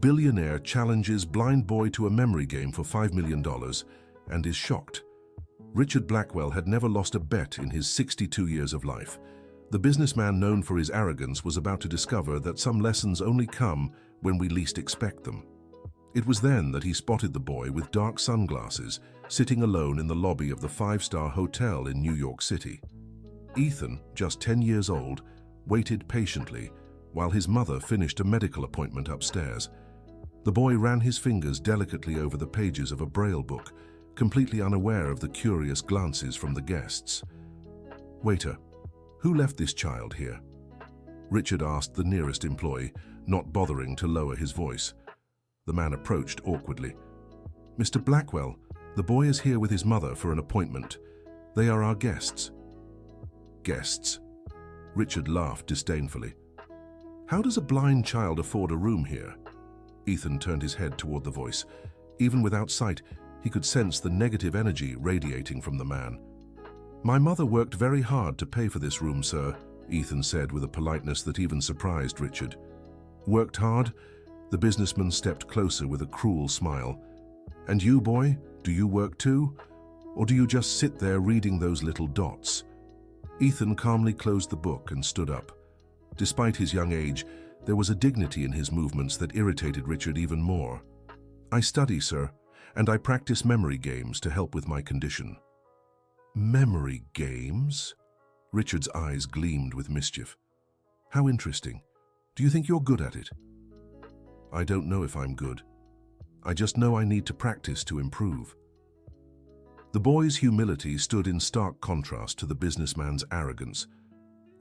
Billionaire challenges blind boy to a memory game for $5 million and is shocked. Richard Blackwell had never lost a bet in his 62 years of life. The businessman known for his arrogance was about to discover that some lessons only come when we least expect them. It was then that he spotted the boy with dark sunglasses sitting alone in the lobby of the five-star hotel in New York City. Ethan, just 10 years old, waited patiently while his mother finished a medical appointment upstairs. The boy ran his fingers delicately over the pages of a Braille book, completely unaware of the curious glances from the guests. "Waiter, who left this child here?" Richard asked the nearest employee, not bothering to lower his voice. The man approached awkwardly. "Mr. Blackwell, the boy is here with his mother for an appointment. They are our guests." "Guests?" Richard laughed disdainfully. "How does a blind child afford a room here?" Ethan turned his head toward the voice. Even without sight, he could sense the negative energy radiating from the man. "My mother worked very hard to pay for this room, sir," Ethan said with a politeness that even surprised Richard. "Worked hard?" The businessman stepped closer with a cruel smile. "And you, boy, do you work too? Or do you just sit there reading those little dots?" Ethan calmly closed the book and stood up. Despite his young age, there was a dignity in his movements that irritated Richard even more. "I study, sir, and I practice memory games to help with my condition." "Memory games?" Richard's eyes gleamed with mischief. "How interesting. Do you think you're good at it?" "I don't know if I'm good. I just know I need to practice to improve." The boy's humility stood in stark contrast to the businessman's arrogance.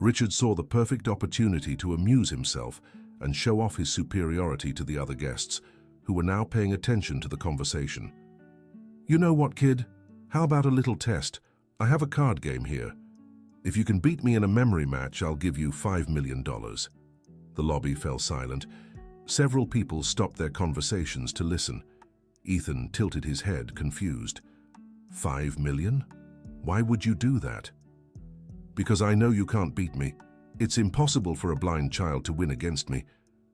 Richard saw the perfect opportunity to amuse himself and show off his superiority to the other guests, who were now paying attention to the conversation. "You know what, kid? How about a little test? I have a card game here. If you can beat me in a memory match, I'll give you $5 million. The lobby fell silent. Several people stopped their conversations to listen. Ethan tilted his head, confused. $5 million? Why would you do that?" "Because I know you can't beat me. It's impossible for a blind child to win against me.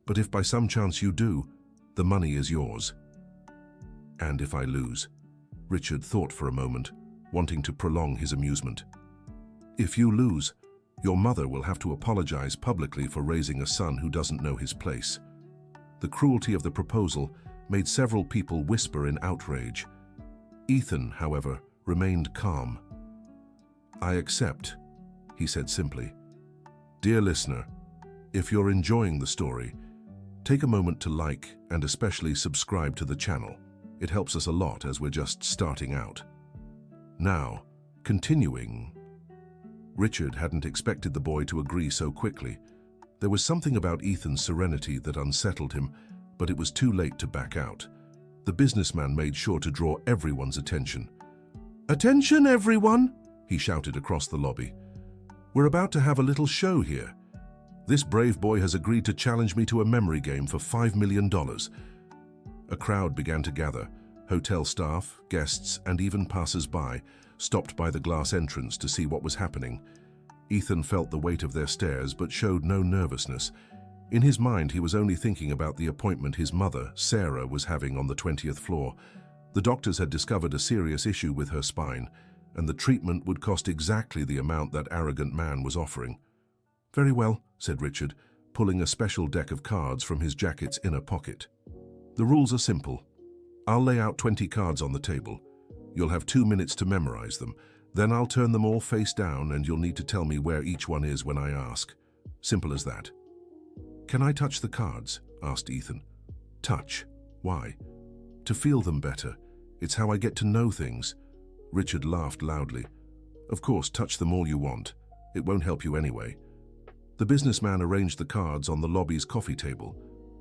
But if by some chance you do, the money is yours." "And if I lose?" Richard thought for a moment, wanting to prolong his amusement. "If you lose, your mother will have to apologize publicly for raising a son who doesn't know his place." The cruelty of the proposal made several people whisper in outrage. Ethan, however, remained calm. "I accept," he said simply. "Dear listener, if you're enjoying the story, take a moment to like and especially subscribe to the channel. It helps us a lot as we're just starting out. Now, continuing. Richard hadn't expected the boy to agree so quickly. There was something about Ethan's serenity that unsettled him, but it was too late to back out. The businessman made sure to draw everyone's attention. "Attention, everyone!" he shouted across the lobby. "We're about to have a little show here. This brave boy has agreed to challenge me to a memory game for $5 million. A crowd began to gather. Hotel staff, guests, and even passers-by stopped by the glass entrance to see what was happening. Ethan felt the weight of their stares but showed no nervousness. In his mind, he was only thinking about the appointment his mother, Sarah, was having on the 20th floor. The doctors had discovered a serious issue with her spine, and the treatment would cost exactly the amount that arrogant man was offering. "Very well," said Richard, pulling a special deck of cards from his jacket's inner pocket. "The rules are simple. I'll lay out 20 cards on the table. You'll have 2 minutes to memorize them. Then I'll turn them all face down and you'll need to tell me where each one is when I ask. Simple as that." "Can I touch the cards?" asked Ethan. "Touch? Why?" "To feel them better. It's how I get to know things." Richard laughed loudly. "Of course, touch them all you want. It won't help you anyway." The businessman arranged the cards on the lobby's coffee table.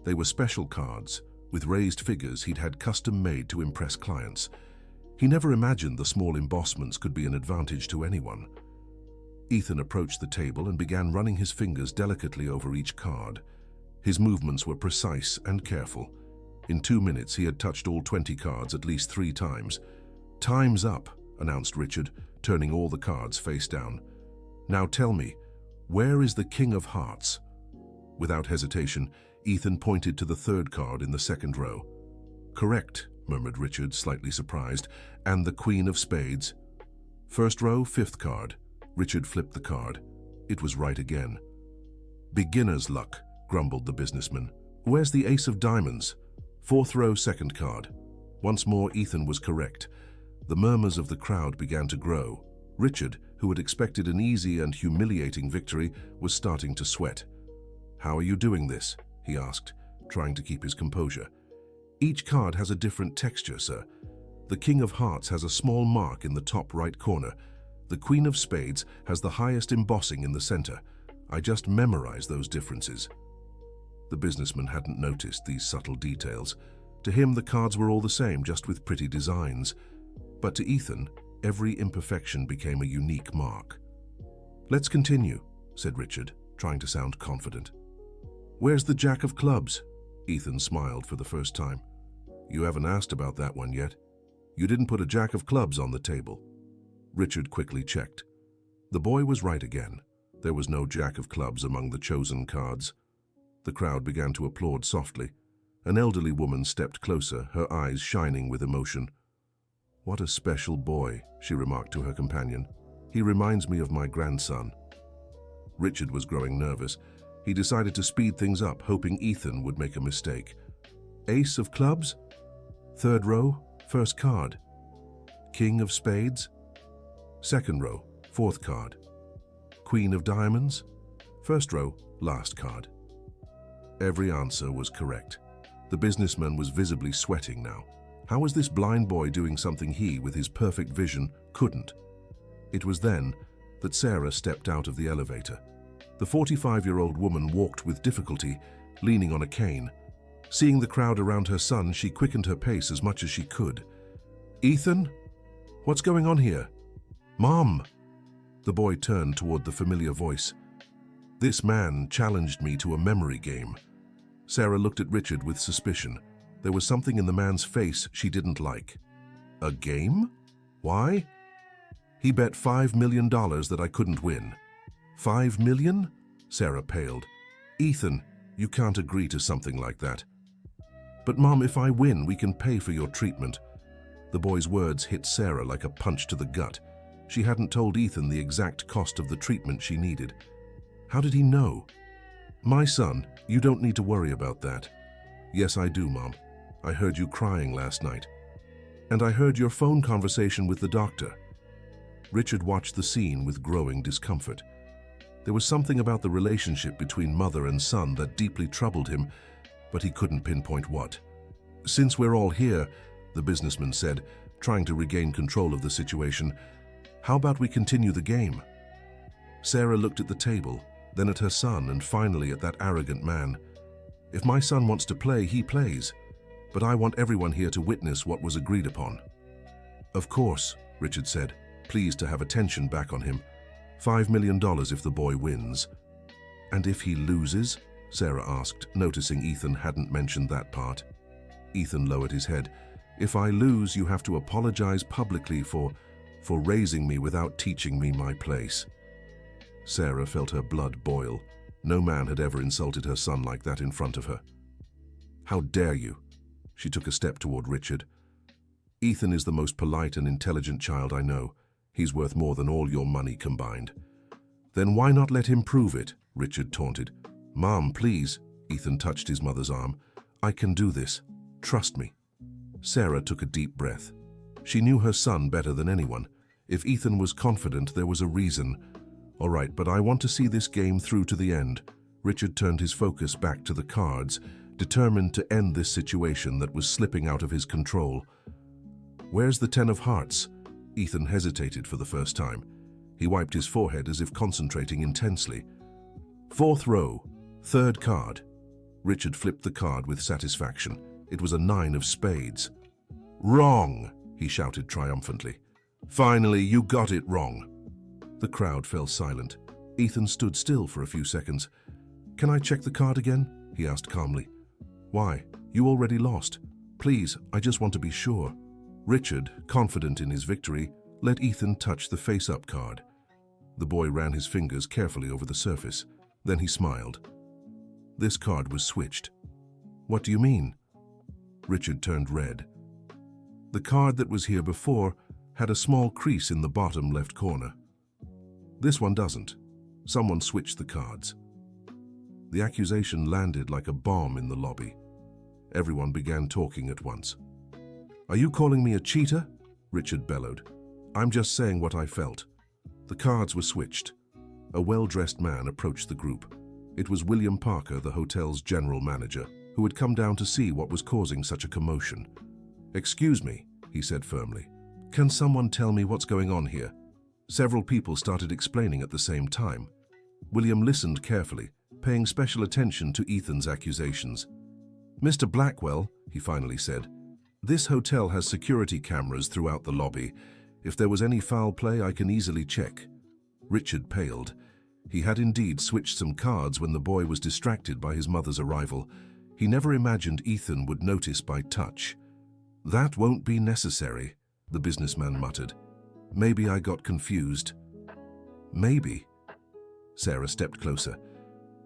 They were special cards, with raised figures he'd had custom-made to impress clients. He never imagined the small embossments could be an advantage to anyone. Ethan approached the table and began running his fingers delicately over each card. His movements were precise and careful. In 2 minutes, he had touched all 20 cards at least 3 times. "Time's up," announced Richard, turning all the cards face down. "Now tell me, where is the King of Hearts?" Without hesitation, Ethan pointed to the third card in the second row. "Correct," murmured Richard, slightly surprised. "And the Queen of Spades." "First row, fifth card." Richard flipped the card. It was right again. "Beginner's luck," grumbled the businessman. "Where's the Ace of Diamonds?" "Fourth row, second card." Once more, Ethan was correct. The murmurs of the crowd began to grow. Richard, who had expected an easy and humiliating victory, was starting to sweat. "How are you doing this?" he asked, trying to keep his composure. "Each card has a different texture, sir. The King of Hearts has a small mark in the top right corner. The Queen of Spades has the highest embossing in the center. I just memorized those differences." The businessman hadn't noticed these subtle details. To him, the cards were all the same, just with pretty designs. But to Ethan, every imperfection became a unique mark. "Let's continue," said Richard, trying to sound confident. "Where's the Jack of Clubs?" Ethan smiled for the first time. "You haven't asked about that one yet. You didn't put a Jack of Clubs on the table." Richard quickly checked. The boy was right again. There was no Jack of Clubs among the chosen cards. The crowd began to applaud softly. An elderly woman stepped closer, her eyes shining with emotion. "What a special boy," she remarked to her companion. "He reminds me of my grandson." Richard was growing nervous. He decided to speed things up, hoping Ethan would make a mistake. "Ace of Clubs?" "Third row, first card." "King of Spades?" "Second row, fourth card." "Queen of Diamonds?" "First row, last card." Every answer was correct. The businessman was visibly sweating now. How was this blind boy doing something he, with his perfect vision, couldn't? It was then that Sarah stepped out of the elevator. The 45-year-old woman walked with difficulty, leaning on a cane. Seeing the crowd around her son, she quickened her pace as much as she could. "Ethan? What's going on here?" "Mom!" The boy turned toward the familiar voice. "This man challenged me to a memory game." Sarah looked at Richard with suspicion. There was something in the man's face she didn't like. "A game? Why?" "He bet $5 million that I couldn't win." $5 million? Sarah paled. "Ethan, you can't agree to something like that." "But Mom, if I win, we can pay for your treatment." The boy's words hit Sarah like a punch to the gut. She hadn't told Ethan the exact cost of the treatment she needed. How did he know? "My son, you don't need to worry about that." "Yes, I do, Mom. I heard you crying last night. And I heard your phone conversation with the doctor." Richard watched the scene with growing discomfort. There was something about the relationship between mother and son that deeply troubled him, but he couldn't pinpoint what. "Since we're all here," the businessman said, trying to regain control of the situation, "how about we continue the game?" Sarah looked at the table, then at her son, and finally at that arrogant man. "If my son wants to play, he plays. But I want everyone here to witness what was agreed upon." "Of course," Richard said, pleased to have attention back on him. $5 million if the boy wins." "And if he loses?" Sarah asked, noticing Ethan hadn't mentioned that part. Ethan lowered his head. "If I lose, you have to apologize publicly for raising me without teaching me my place." Sarah felt her blood boil. No man had ever insulted her son like that in front of her. "How dare you?" She took a step toward Richard. "Ethan is the most polite and intelligent child I know. He's worth more than all your money combined." "Then why not let him prove it?" Richard taunted. "Mom, please." Ethan touched his mother's arm. "I can do this. Trust me." Sarah took a deep breath. She knew her son better than anyone. If Ethan was confident, there was a reason. "All right, but I want to see this game through to the end." Richard turned his focus back to the cards, determined to end this situation that was slipping out of his control. "Where's the 10 of Hearts?" Ethan hesitated for the first time. He wiped his forehead as if concentrating intensely. "Fourth row, third card." Richard flipped the card with satisfaction. It was a 9 of spades. "Wrong!" he shouted triumphantly. "Finally, you got it wrong." The crowd fell silent. Ethan stood still for a few seconds. "Can I check the card again?" he asked calmly. "Why? You already lost. Please, I just want to be sure." Richard, confident in his victory, let Ethan touch the face-up card. The boy ran his fingers carefully over the surface. Then he smiled. This card was switched. What do you mean? Richard turned red. The card that was here before had a small crease in the bottom left corner. This one doesn't. Someone switched the cards. The accusation landed like a bomb in the lobby. Everyone began talking at once. Are you calling me a cheater? Richard bellowed. I'm just saying what I felt. The cards were switched. A well-dressed man approached the group. It was William Parker, the hotel's general manager, who had come down to see what was causing such a commotion. Excuse me, he said firmly. Can someone tell me what's going on here? Several people started explaining at the same time. William listened carefully, paying special attention to Ethan's accusations. Mr. Blackwell, he finally said, this hotel has security cameras throughout the lobby. If there was any foul play, I can easily check. Richard paled. He had indeed switched some cards when the boy was distracted by his mother's arrival. He never imagined Ethan would notice by touch. That won't be necessary, the businessman muttered. Maybe I got confused. Maybe. Sarah stepped closer.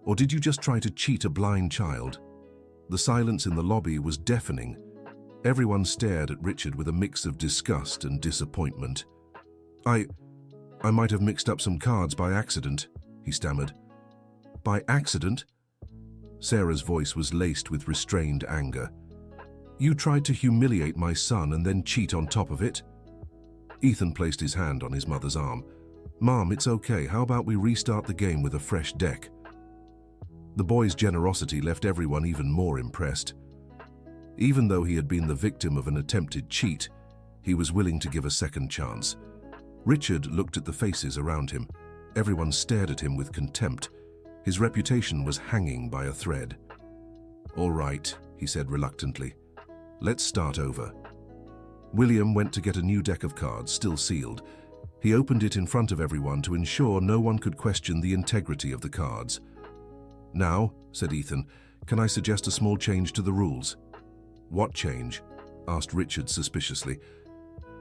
Or did you just try to cheat a blind child? The silence in the lobby was deafening. Everyone stared at Richard with a mix of disgust and disappointment. I might have mixed up some cards by accident, he stammered. By accident? Sarah's voice was laced with restrained anger. You tried to humiliate my son and then cheat on top of it? Ethan placed his hand on his mother's arm. Mom, it's okay. How about we restart the game with a fresh deck? The boy's generosity left everyone even more impressed. Even though he had been the victim of an attempted cheat, he was willing to give a second chance. Richard looked at the faces around him. Everyone stared at him with contempt. His reputation was hanging by a thread. All right, he said reluctantly. Let's start over. William went to get a new deck of cards, still sealed. He opened it in front of everyone to ensure no one could question the integrity of the cards. Now, said Ethan, can I suggest a small change to the rules? What change? Asked Richard suspiciously.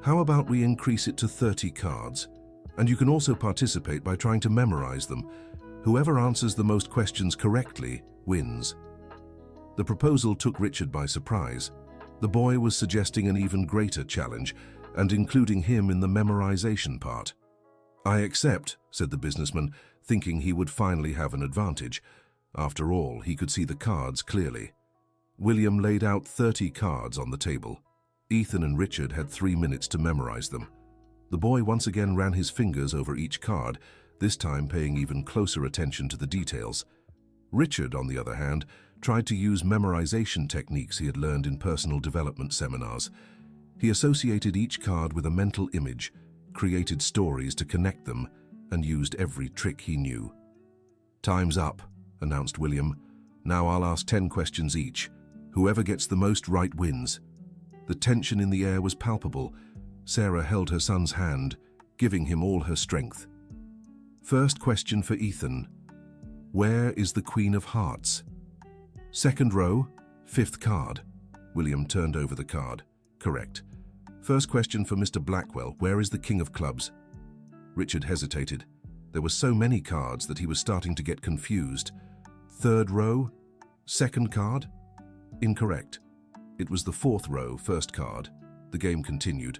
How about we increase it to 30 cards? And you can also participate by trying to memorize them. Whoever answers the most questions correctly wins. The proposal took Richard by surprise. The boy was suggesting an even greater challenge and including him in the memorization part. I accept, said the businessman, thinking he would finally have an advantage. After all, he could see the cards clearly. William laid out 30 cards on the table. Ethan and Richard had 3 minutes to memorize them. The boy once again ran his fingers over each card, this time paying even closer attention to the details. Richard, on the other hand, tried to use memorization techniques he had learned in personal development seminars. He associated each card with a mental image, created stories to connect them, and used every trick he knew. Time's up, announced William. Now I'll ask 10 questions each. Whoever gets the most right wins. The tension in the air was palpable. Sarah held her son's hand, giving him all her strength. First question for Ethan. Where is the Queen of Hearts? Second row, 5th card. William turned over the card. Correct. First question for Mr. Blackwell. Where is the King of Clubs? Richard hesitated. There were so many cards that he was starting to get confused. 3rd row, 2nd card? Incorrect. It was the 4th row, 1st card. The game continued.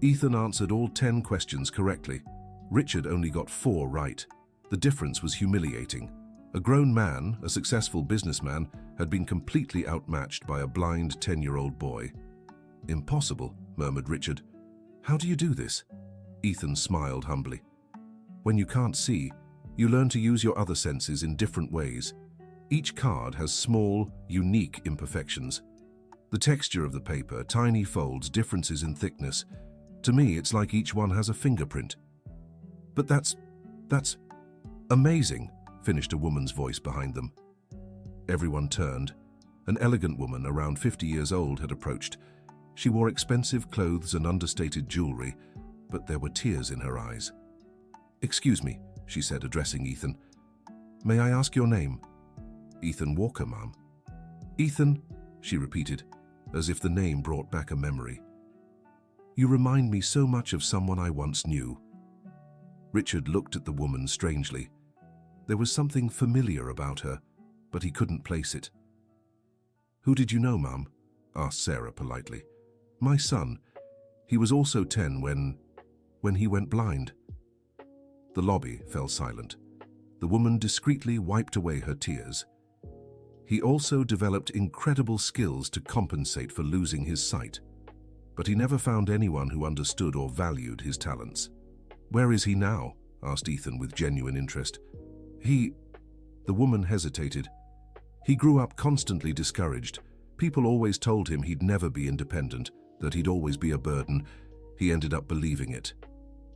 Ethan answered all 10 questions correctly. Richard only got 4 right. The difference was humiliating. A grown man, a successful businessman, had been completely outmatched by a blind 10-year-old boy. Impossible, murmured Richard. How do you do this? Ethan smiled humbly. When you can't see, you learn to use your other senses in different ways. Each card has small, unique imperfections. The texture of the paper, tiny folds, differences in thickness. To me, it's like each one has a fingerprint. But that's amazing, finished a woman's voice behind them. Everyone turned. An elegant woman around 50 years old had approached. She wore expensive clothes and understated jewelry, but there were tears in her eyes. Excuse me, she said, addressing Ethan. May I ask your name? Ethan Walker, ma'am. Ethan, she repeated, as if the name brought back a memory. You remind me so much of someone I once knew. Richard looked at the woman strangely. There was something familiar about her. but he couldn't place it. "Who did you know, Mum?" asked Sarah politely. "My son. He was also 10 when he went blind." The lobby fell silent. The woman discreetly wiped away her tears. "He also developed incredible skills to compensate for losing his sight, but he never found anyone who understood or valued his talents." "Where is he now?" asked Ethan with genuine interest. The woman hesitated. "He grew up constantly discouraged. People always told him he'd never be independent, that he'd always be a burden. He ended up believing it."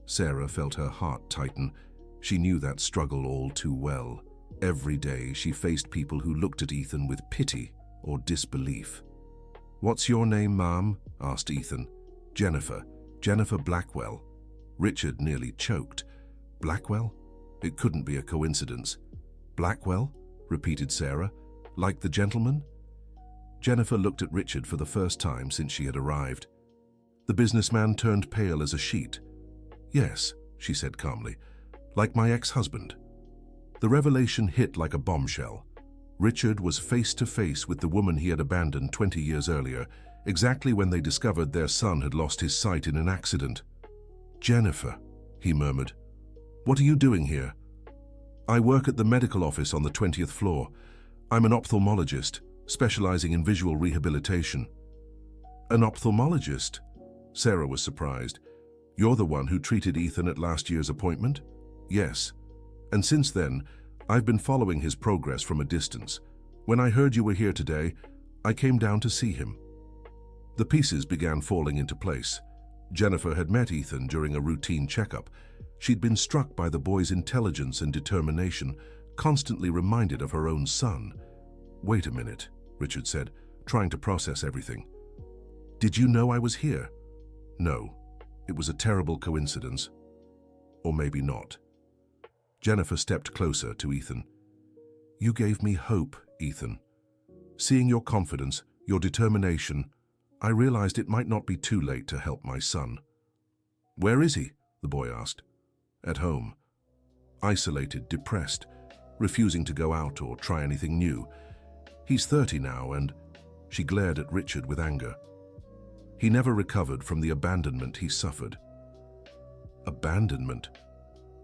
Sarah felt her heart tighten. She knew that struggle all too well. Every day she faced people who looked at Ethan with pity or disbelief. "What's your name, Ma'am?" asked Ethan. "Jennifer. Jennifer Blackwell." Richard nearly choked. "Blackwell? It couldn't be a coincidence." "Blackwell?" repeated Sarah. "Like the gentleman?" Jennifer looked at Richard for the first time since she had arrived. The businessman turned pale as a sheet. "Yes," she said calmly, "like my ex-husband." The revelation hit like a bombshell. Richard was face to face with the woman he had abandoned 20 years earlier, exactly when they discovered their son had lost his sight in an accident. "Jennifer," he murmured, "what are you doing here?" "I work at the medical office on the 20th floor. I'm an ophthalmologist, specializing in visual rehabilitation." "An ophthalmologist?" Sarah was surprised. "You're the one who treated Ethan at last year's appointment?" "Yes. And since then, I've been following his progress from a distance. When I heard you were here today, I came down to see him." The pieces began falling into place. Jennifer had met Ethan during a routine checkup. She'd been struck by the boy's intelligence and determination, constantly reminded of her own son. "Wait a minute," Richard said, trying to process everything. "Did you know I was here?" "No. It was a terrible coincidence. Or maybe not." Jennifer stepped closer to Ethan. "You gave me hope, Ethan. Seeing your confidence, your determination, I realized it might not be too late to help my son." "Where is he?" the boy asked. "At home. Isolated, depressed, refusing to go out or try anything new. He's 30 now and—" She glared at Richard with anger. "He never recovered from the abandonment he suffered." "Abandonment?"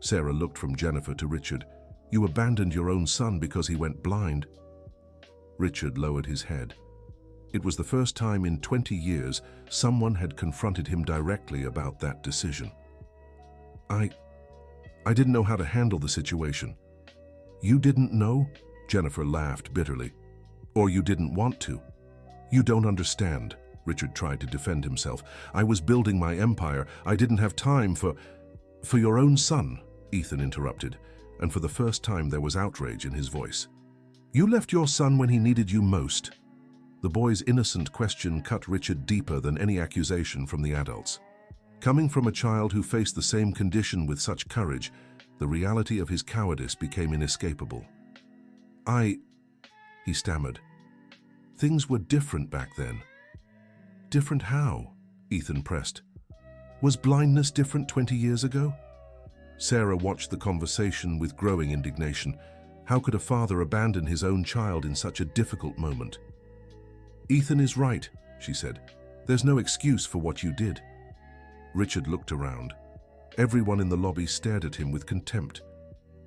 Sarah looked from Jennifer to Richard. "You abandoned your own son because he went blind?" Richard lowered his head. It was the first time in 20 years someone had confronted him directly about that decision. I didn't know how to handle the situation." "You didn't know?" Jennifer laughed bitterly. "Or you didn't want to?" "You don't understand," Richard tried to defend himself. "I was building my empire. I didn't have time for your own son," Ethan interrupted, and for the first time there was outrage in his voice. "You left your son when he needed you most." The boy's innocent question cut Richard deeper than any accusation from the adults. Coming from a child who faced the same condition with such courage, the reality of his cowardice became inescapable. He stammered. "Things were different back then." "Different how?" Ethan pressed. "Was blindness different 20 years ago?" Sarah watched the conversation with growing indignation. How could a father abandon his own child in such a difficult moment? "Ethan is right," she said. "There's no excuse for what you did." Richard looked around. Everyone in the lobby stared at him with contempt.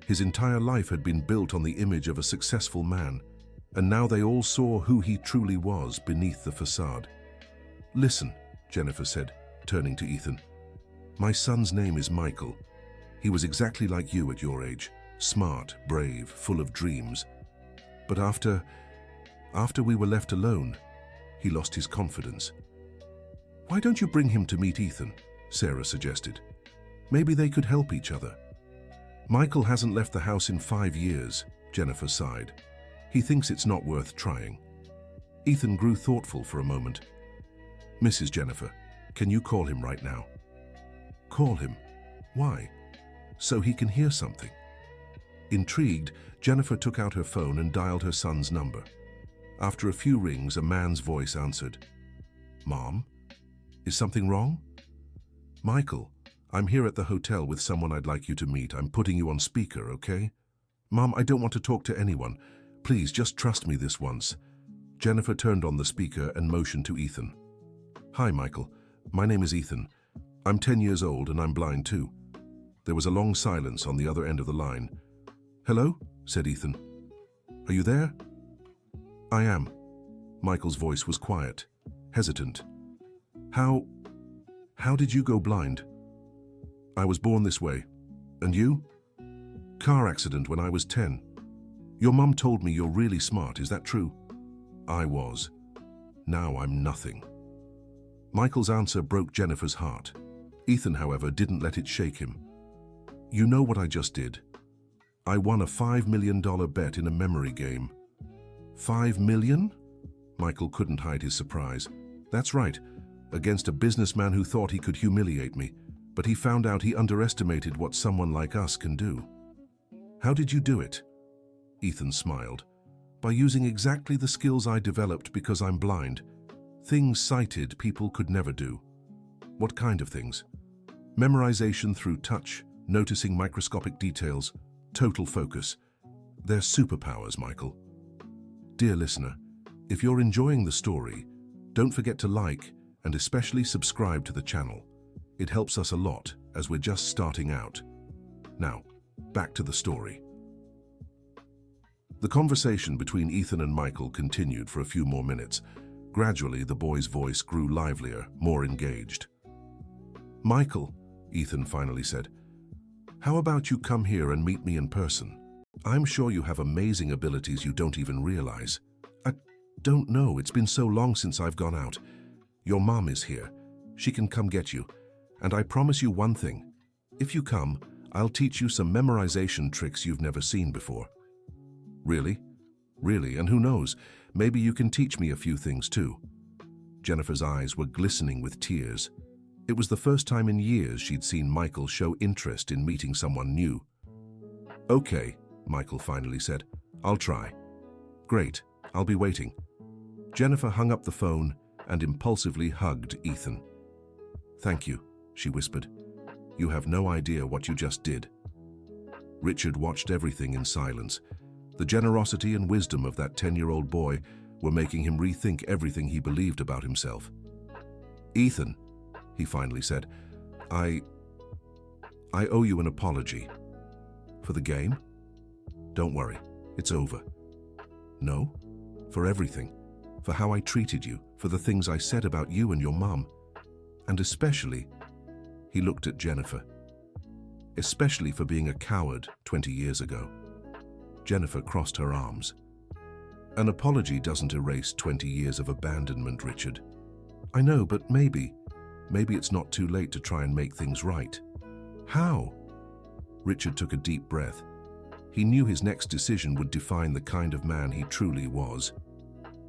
His entire life had been built on the image of a successful man, and now they all saw who he truly was beneath the facade. "Listen," Jennifer said, turning to Ethan. "My son's name is Michael. He was exactly like you at your age, smart, brave, full of dreams. But after we were left alone, he lost his confidence." "Why don't you bring him to meet Ethan?" Sarah suggested. "Maybe they could help each other." "Michael hasn't left the house in 5 years, Jennifer sighed. "He thinks it's not worth trying." Ethan grew thoughtful for a moment. "Mrs. Jennifer, can you call him right now?" "Call him? Why?" "So he can hear something." Intrigued, Jennifer took out her phone and dialed her son's number. After a few rings, a man's voice answered. "Mom? Is something wrong?" "Michael, I'm here at the hotel with someone I'd like you to meet. I'm putting you on speaker, okay?" "Mom, I don't want to talk to anyone. Please, just trust me this once. Jennifer turned on the speaker and motioned to Ethan. Hi, Michael. My name is Ethan. I'm 10 years old and I'm blind too. There was a long silence on the other end of the line. Hello? Said Ethan. Are you there? I am. Michael's voice was quiet, hesitant. How did you go blind? I was born this way. And you? Car accident when I was 10. Your mum told me you're really smart, is that true? I was. Now I'm nothing. Michael's answer broke Jennifer's heart. Ethan, however, didn't let it shake him. You know what I just did? I won a $5 million bet in a memory game. $5 million? Michael couldn't hide his surprise. That's right, against a businessman who thought he could humiliate me, but he found out he underestimated what someone like us can do. How did you do it? Ethan smiled. By using exactly the skills I developed because I'm blind. Things sighted people could never do. What kind of things? Memorization through touch, noticing microscopic details, total focus. They're superpowers, Michael. Dear listener, if you're enjoying the story, don't forget to like and especially subscribe to the channel. It helps us a lot as we're just starting out. Now, back to the story. The conversation between Ethan and Michael continued for a few more minutes. Gradually, the boy's voice grew livelier, more engaged. Michael, Ethan finally said, how about you come here and meet me in person? I'm sure you have amazing abilities you don't even realize. I don't know, it's been so long since I've gone out. Your mom is here. She can come get you. And I promise you one thing. If you come, I'll teach you some memorization tricks you've never seen before. Really? Really, and who knows, maybe you can teach me a few things too. Jennifer's eyes were glistening with tears. It was the first time in years she'd seen Michael show interest in meeting someone new. Okay, Michael finally said. I'll try. Great, I'll be waiting. Jennifer hung up the phone and impulsively hugged Ethan. Thank you, she whispered. You have no idea what you just did. Richard watched everything in silence. The generosity and wisdom of that 10-year-old boy were making him rethink everything he believed about himself. Ethan, he finally said, I owe you an apology. For the game? Don't worry, it's over. No? For everything. For how I treated you, for the things I said about you and your mum. And especially, he looked at Jennifer. Especially for being a coward 20 years ago. Jennifer crossed her arms. An apology doesn't erase 20 years of abandonment, Richard. I know, but maybe it's not too late to try and make things right. How? Richard took a deep breath. He knew his next decision would define the kind of man he truly was.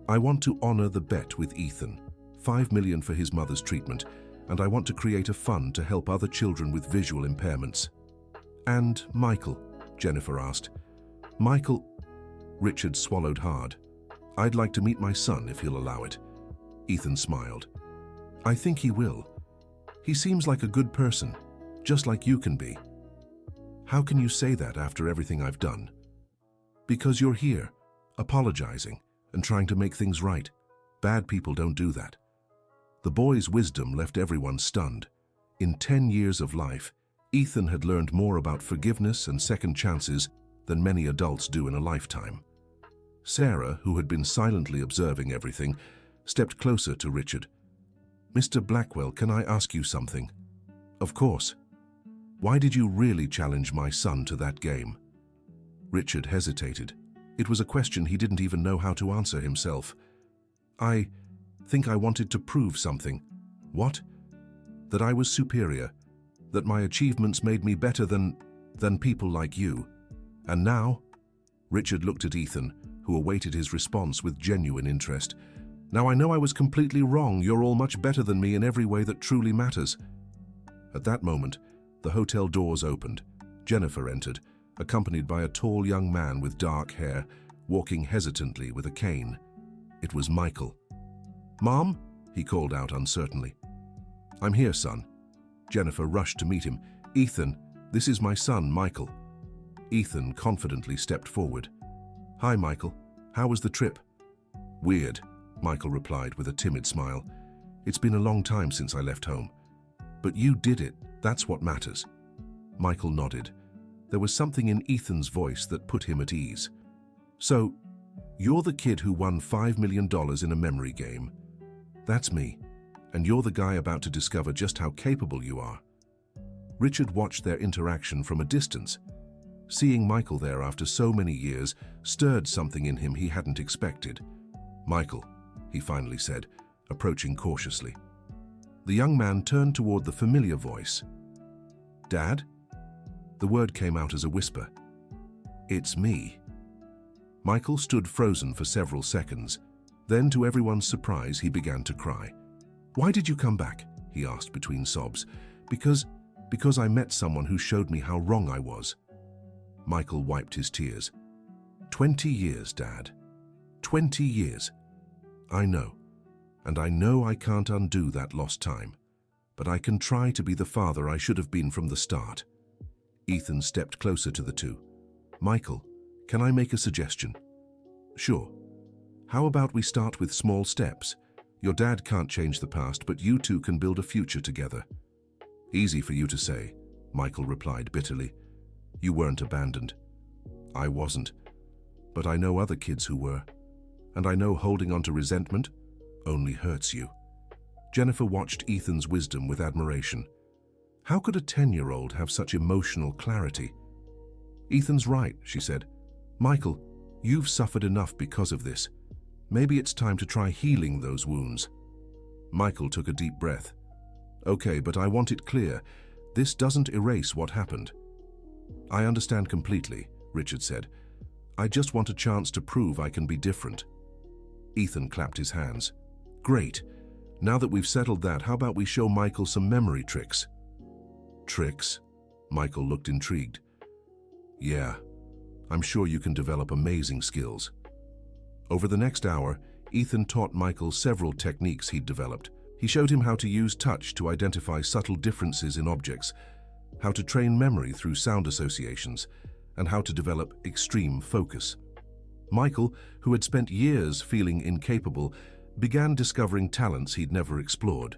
I want to honor the bet with Ethan. $5 million for his mother's treatment, and I want to create a fund to help other children with visual impairments. And Michael? Jennifer asked. Michael? Richard swallowed hard. I'd like to meet my son if he'll allow it. Ethan smiled. I think he will. He seems like a good person, just like you can be. How can you say that after everything I've done? Because you're here, apologizing and trying to make things right. Bad people don't do that. The boy's wisdom left everyone stunned. In 10 years of life, Ethan had learned more about forgiveness and second chances than many adults do in a lifetime. Sarah, who had been silently observing everything, stepped closer to Richard. Mr. Blackwell, can I ask you something? Of course. Why did you really challenge my son to that game? Richard hesitated. It was a question he didn't even know how to answer himself. I think I wanted to prove something. What? That I was superior. That my achievements made me better than people like you. And now? Richard looked at Ethan, who awaited his response with genuine interest. Now I know I was completely wrong. You're all much better than me in every way that truly matters. At that moment, the hotel doors opened. Jennifer entered, accompanied by a tall young man with dark hair, walking hesitantly with a cane. It was Michael. Mom? He called out uncertainly. I'm here, son. Jennifer rushed to meet him. Ethan, this is my son, Michael. Ethan confidently stepped forward. Hi, Michael. How was the trip? Weird, Michael replied with a timid smile. It's been a long time since I left home. But you did it, that's what matters. Michael nodded. There was something in Ethan's voice that put him at ease. So, you're the kid who won $5 million in a memory game. That's me, and you're the guy about to discover just how capable you are. Richard watched their interaction from a distance. Seeing Michael there after so many years stirred something in him he hadn't expected. Michael, he finally said, approaching cautiously. The young man turned toward the familiar voice. Dad? The word came out as a whisper. It's me. Michael stood frozen for several seconds. Then, to everyone's surprise, he began to cry. Why did you come back? He asked between sobs. Because I met someone who showed me how wrong I was. Michael wiped his tears. 20 years, Dad. 20 years. I know. And I know I can't undo that lost time. But I can try to be the father I should have been from the start. Ethan stepped closer to the two. Michael, can I make a suggestion? Sure. How about we start with small steps? Your dad can't change the past, but you two can build a future together. Easy for you to say, Michael replied bitterly. You weren't abandoned. I wasn't. But I know other kids who were. And I know holding on to resentment only hurts you. Jennifer watched Ethan's wisdom with admiration. How could a 10-year-old have such emotional clarity? Ethan's right, she said. Michael, you've suffered enough because of this. Maybe it's time to try healing those wounds. Michael took a deep breath. Okay, but I want it clear. This doesn't erase what happened. I understand completely, Richard said. I just want a chance to prove I can be different. Ethan clapped his hands. Great. Now that we've settled that, how about we show Michael some memory tricks? Tricks? Michael looked intrigued. Yeah, I'm sure you can develop amazing skills. Over the next hour, Ethan taught Michael several techniques he'd developed. He showed him how to use touch to identify subtle differences in objects, how to train memory through sound associations, and how to develop extreme focus. Michael, who had spent years feeling incapable, began discovering talents he'd never explored.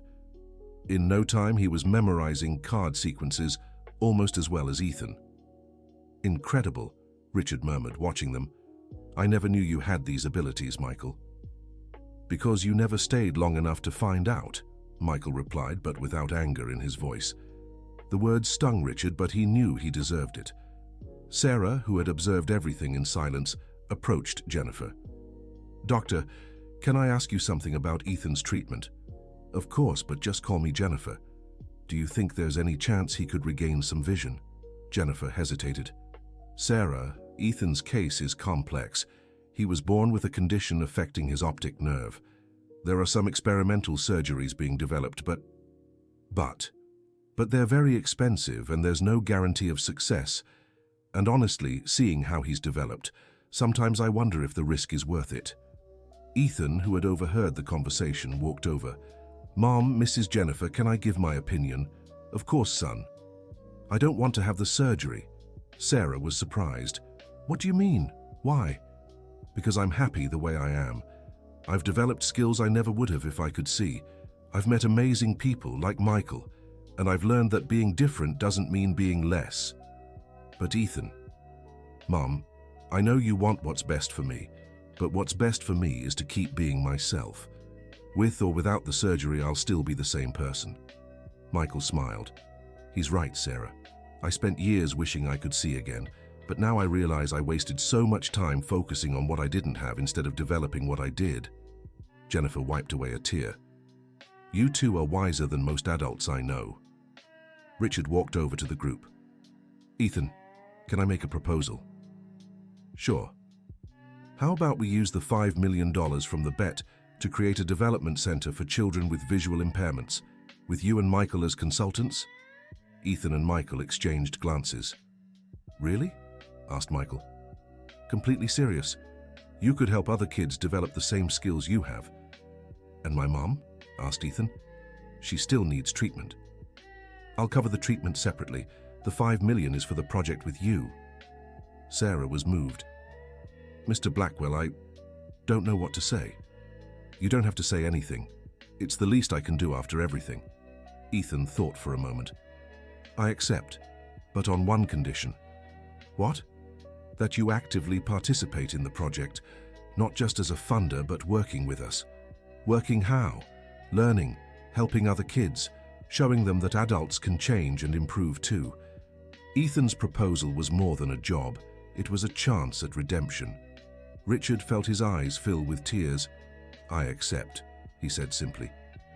In no time, he was memorizing card sequences almost as well as Ethan. Incredible, Richard murmured, watching them. I never knew you had these abilities, Michael. Because you never stayed long enough to find out, Michael replied, but without anger in his voice. The words stung Richard, but he knew he deserved it. Sarah, who had observed everything in silence, approached Jennifer. Doctor, can I ask you something about Ethan's treatment? Of course, but just call me Jennifer. Do you think there's any chance he could regain some vision? Jennifer hesitated. Sarah, Ethan's case is complex. He was born with a condition affecting his optic nerve. There are some experimental surgeries being developed, but they're very expensive and there's no guarantee of success. And honestly, seeing how he's developed, sometimes I wonder if the risk is worth it. Ethan, who had overheard the conversation, walked over. Mom, Mrs. Jennifer, can I give my opinion? Of course, son. I don't want to have the surgery. Sarah was surprised. What do you mean? Why? Because I'm happy the way I am. I've developed skills I never would have if I could see. I've met amazing people like Michael, and I've learned that being different doesn't mean being less. But Ethan, Mom, I know you want what's best for me, but what's best for me is to keep being myself. With or without the surgery, I'll still be the same person. Michael smiled. He's right, Sarah. I spent years wishing I could see again, but now I realize I wasted so much time focusing on what I didn't have instead of developing what I did. Jennifer wiped away a tear. You two are wiser than most adults I know. Richard walked over to the group. Ethan, can I make a proposal? Sure. How about we use the $5 million from the bet to create a development center for children with visual impairments, with you and Michael as consultants? Ethan and Michael exchanged glances. Really? Asked Michael. Completely serious. You could help other kids develop the same skills you have. And my mom? Asked Ethan. She still needs treatment. I'll cover the treatment separately. The $5 million is for the project with you. Sarah was moved. Mr. Blackwell, Don't know what to say. You don't have to say anything. It's the least I can do after everything. Ethan thought for a moment. I accept, but on one condition. What? That you actively participate in the project, not just as a funder, but working with us. Working how? Learning, helping other kids, showing them that adults can change and improve too. Ethan's proposal was more than a job. It was a chance at redemption. Richard felt his eyes fill with tears. I accept, he said simply.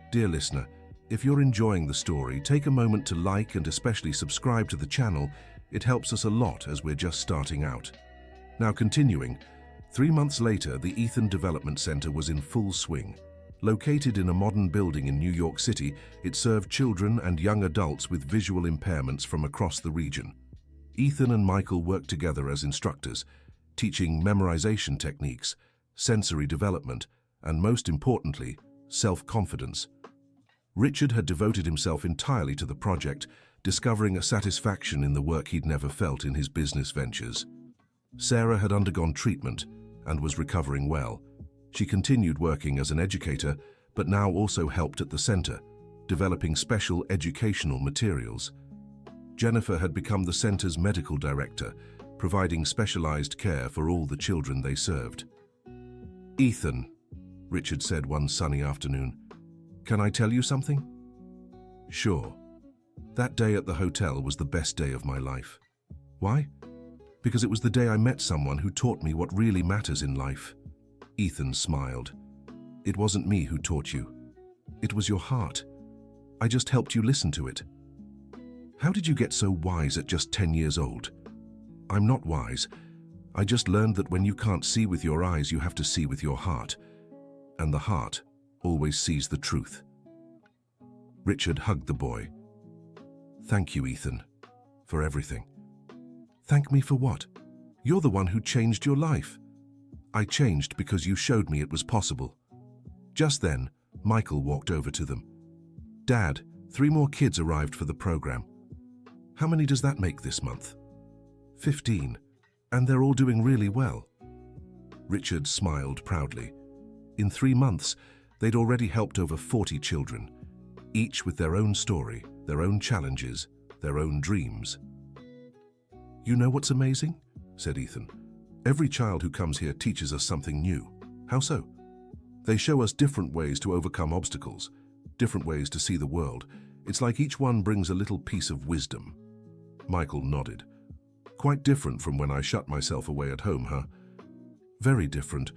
Dear listener, if you're enjoying the story, take a moment to like and especially subscribe to the channel. It helps us a lot as we're just starting out. Now continuing, 3 months later, the Ethan Development Center was in full swing. Located in a modern building in New York City, it served children and young adults with visual impairments from across the region. Ethan and Michael worked together as instructors, teaching memorization techniques, sensory development, and most importantly, self-confidence. Richard had devoted himself entirely to the project, discovering a satisfaction in the work he'd never felt in his business ventures. Sarah had undergone treatment and was recovering well. She continued working as an educator, but now also helped at the center, developing special educational materials. Jennifer had become the center's medical director, providing specialized care for all the children they served. Ethan, Richard said one sunny afternoon, can I tell you something? Sure. That day at the hotel was the best day of my life. Why? Because it was the day I met someone who taught me what really matters in life. Ethan smiled. It wasn't me who taught you. It was your heart. I just helped you listen to it. How did you get so wise at just 10 years old? I'm not wise. I just learned that when you can't see with your eyes, you have to see with your heart. And the heart always sees the truth. Richard hugged the boy. Thank you, Ethan, for everything. Thank me for what? You're the one who changed your life. I changed because you showed me it was possible. Just then, Michael walked over to them. Dad, 3 more kids arrived for the program. How many does that make this month? 15, and they're all doing really well. Richard smiled proudly. In 3 months, they'd already helped over 40 children, each with their own story, their own challenges, their own dreams. You know what's amazing? Said Ethan. Every child who comes here teaches us something new. How so? They show us different ways to overcome obstacles, different ways to see the world. It's like each one brings a little piece of wisdom. Michael nodded. Quite different from when I shut myself away at home, huh? Very different,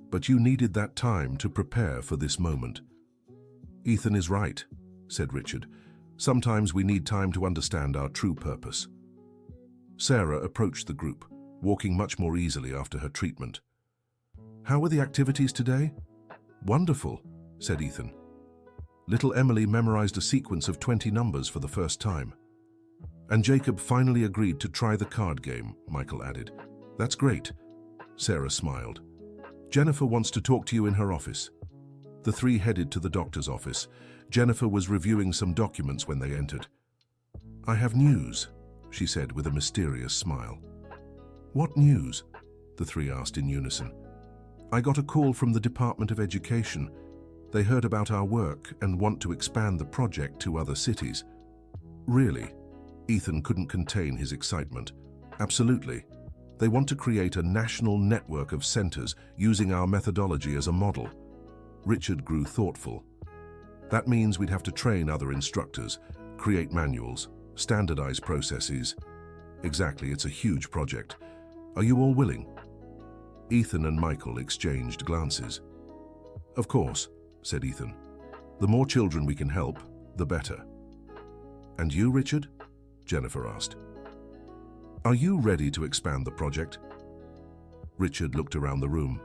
but you needed that time to prepare for this moment. Ethan is right, said Richard. Sometimes we need time to understand our true purpose. Sarah approached the group, walking much more easily after her treatment. How were the activities today? Wonderful, said Ethan. Little Emily memorized a sequence of 20 numbers for the first time. And Jacob finally agreed to try the card game, Michael added. That's great. Sarah smiled. Jennifer wants to talk to you in her office. The 3 headed to the doctor's office. Jennifer was reviewing some documents when they entered. I have news, she said with a mysterious smile. What news? The 3 asked in unison. I got a call from the Department of Education. They heard about our work and want to expand the project to other cities. Really? Ethan couldn't contain his excitement. Absolutely. They want to create a national network of centers using our methodology as a model. Richard grew thoughtful. That means we'd have to train other instructors, create manuals, standardize processes. Exactly, it's a huge project. Are you all willing? Ethan and Michael exchanged glances. Of course, said Ethan. The more children we can help, the better. And you, Richard? Jennifer asked. Are you ready to expand the project? Richard looked around the room.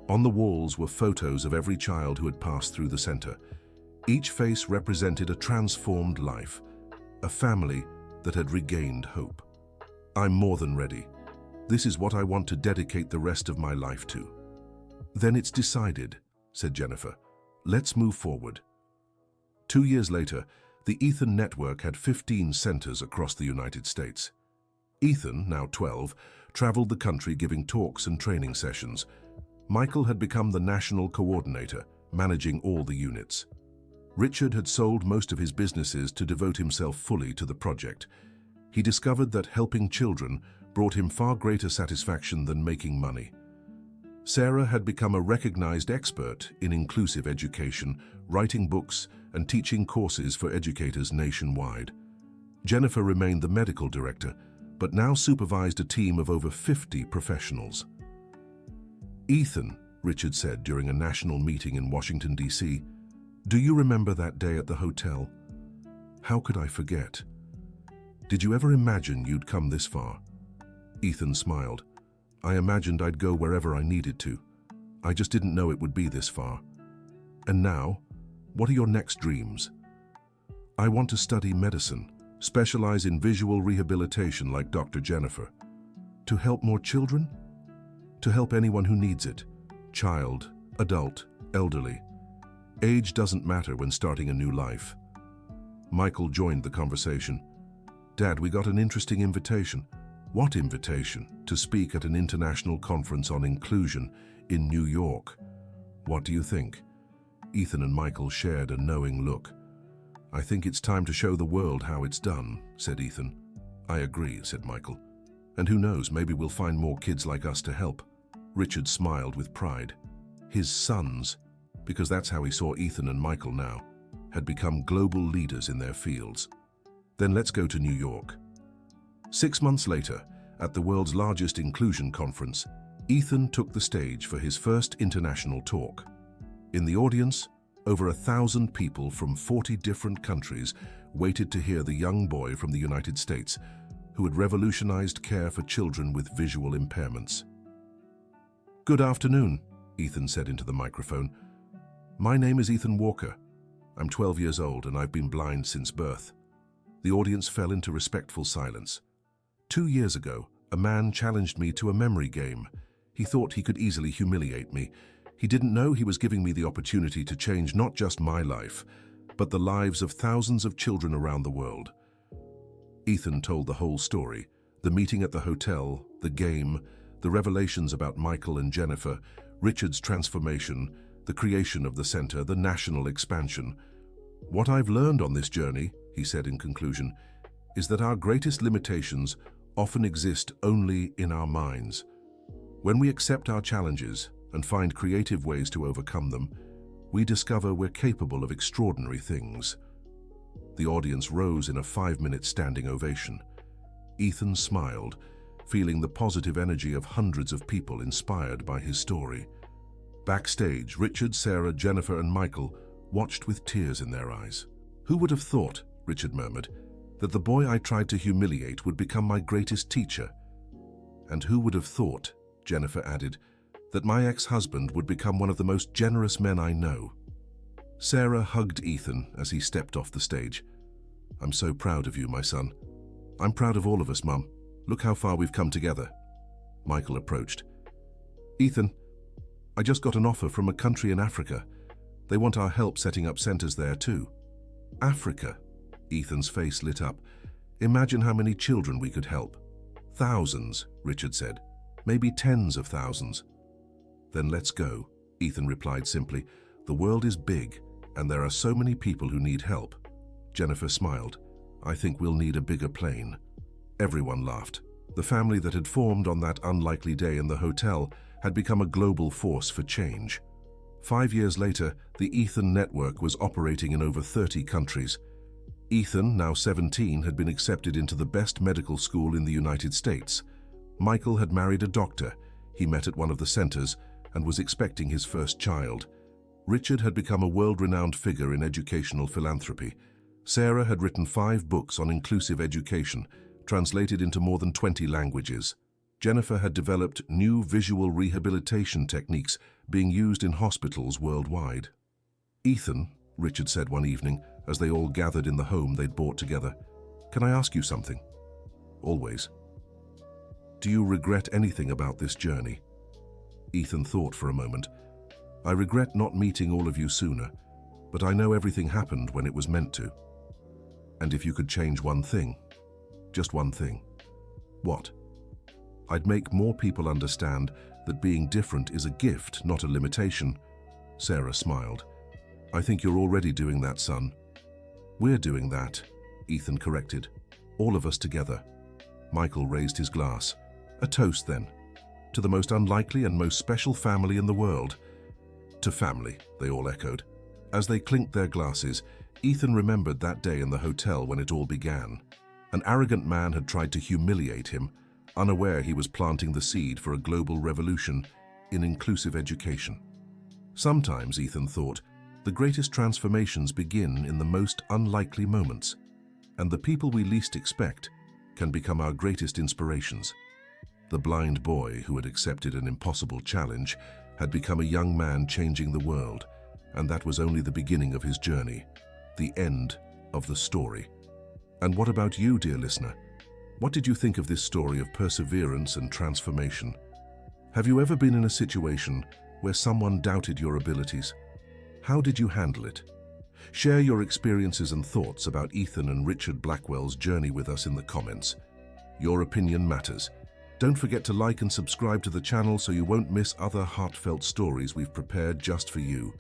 On the walls were photos of every child who had passed through the center. Each face represented a transformed life, a family that had regained hope. I'm more than ready. This is what I want to dedicate the rest of my life to. Then it's decided, said Jennifer. Let's move forward. 2 years later, the Ethan Network had 15 centers across the United States. Ethan, now 12, traveled the country giving talks and training sessions. Michael had become the national coordinator, managing all the units. Richard had sold most of his businesses to devote himself fully to the project. He discovered that helping children brought him far greater satisfaction than making money. Sarah had become a recognized expert in inclusive education, writing books and teaching courses for educators nationwide. Jennifer remained the medical director, but now supervised a team of over 50 professionals. "Ethan," Richard said during a national meeting in Washington, D.C., "do you remember that day at the hotel? How could I forget? Did you ever imagine you'd come this far?" Ethan smiled. "I imagined I'd go wherever I needed to. I just didn't know it would be this far. And now, what are your next dreams?" "I want to study medicine, specialize in visual rehabilitation like Dr. Jennifer. To help more children? To help anyone who needs it. Child, adult, elderly. Age doesn't matter when starting a new life." Michael joined the conversation. "Dad, we got an interesting invitation." "What invitation?" "To speak at an international conference on inclusion in New York. What do you think?" Ethan and Michael shared a knowing look. "I think it's time to show the world how it's done," said Ethan. "I agree," said Michael. "And who knows, maybe we'll find more kids like us to help." Richard smiled with pride. His sons, because that's how he saw Ethan and Michael now, had become global leaders in their fields. "Then let's go to New York." 6 months later, at the world's largest inclusion conference, Ethan took the stage for his first international talk. In the audience, over 1,000 people from 40 different countries waited to hear the young boy from the United States who had revolutionized care for children with visual impairments. "Good afternoon," Ethan said into the microphone. "My name is Ethan Walker. I'm 12 years old and I've been blind since birth." The audience fell into respectful silence. 2 years ago, a man challenged me to a memory game. He thought he could easily humiliate me. He didn't know he was giving me the opportunity to change not just my life, but the lives of thousands of children around the world. Ethan told the whole story: the meeting at the hotel, the game, the revelations about Michael and Jennifer, Richard's transformation, the creation of the center, the national expansion. "What I've learned on this journey," he said in conclusion, "is that our greatest limitations often exist only in our minds. When we accept our challenges and find creative ways to overcome them, we discover we're capable of extraordinary things." The audience rose in a 5-minute standing ovation. Ethan smiled, feeling the positive energy of hundreds of people inspired by his story. Backstage, Richard, Sarah, Jennifer, and Michael watched with tears in their eyes. "Who would have thought," Richard murmured, "that the boy I tried to humiliate would become my greatest teacher? And who would have thought," Jennifer added, "that my ex-husband would become one of the most generous men I know?" Sarah hugged Ethan as he stepped off the stage. "I'm so proud of you, my son." "I'm proud of all of us, Mum. Look how far we've come together." Michael approached. "Ethan, I just got an offer from a country in Africa. They want our help setting up centers there too." "Africa?" Ethan's face lit up. "Imagine how many children we could help." "Thousands," Richard said. "Maybe tens of thousands." "Then let's go," Ethan replied simply. "The world is big, and there are so many people who need help." Jennifer smiled. "I think we'll need a bigger plane." Everyone laughed. The family that had formed on that unlikely day in the hotel had become a global force for change. 5 years later, the Ethan Network was operating in over 30 countries. Ethan, now 17, had been accepted into the best medical school in the United States. Michael had married a doctor he met at one of the centers and was expecting his first child. Richard had become a world-renowned figure in educational philanthropy. Sarah had written 5 books on inclusive education, translated into more than 20 languages. Jennifer had developed new visual rehabilitation techniques being used in hospitals worldwide. "Ethan," Richard said one evening, as they all gathered in the home they'd bought together, "can I ask you something?" "Always." "Do you regret anything about this journey?" Ethan thought for a moment. "I regret not meeting all of you sooner, but I know everything happened when it was meant to." "And if you could change one thing, just one thing, what?" "I'd make more people understand that being different is a gift, not a limitation. Sarah smiled. I think you're already doing that, son. We're doing that, Ethan corrected. All of us together. Michael raised his glass. A toast, then. To the most unlikely and most special family in the world. To family, they all echoed. As they clinked their glasses, Ethan remembered that day in the hotel when it all began. An arrogant man had tried to humiliate him, unaware he was planting the seed for a global revolution in inclusive education. Sometimes, Ethan thought, the greatest transformations begin in the most unlikely moments, and the people we least expect can become our greatest inspirations. The blind boy who had accepted an impossible challenge had become a young man changing the world, and that was only the beginning of his journey, the end of the story. And what about you, dear listener? What did you think of this story of perseverance and transformation? Have you ever been in a situation where someone doubted your abilities? How did you handle it? Share your experiences and thoughts about Ethan and Richard Blackwell's journey with us in the comments. Your opinion matters. Don't forget to like and subscribe to the channel so you won't miss other heartfelt stories we've prepared just for you.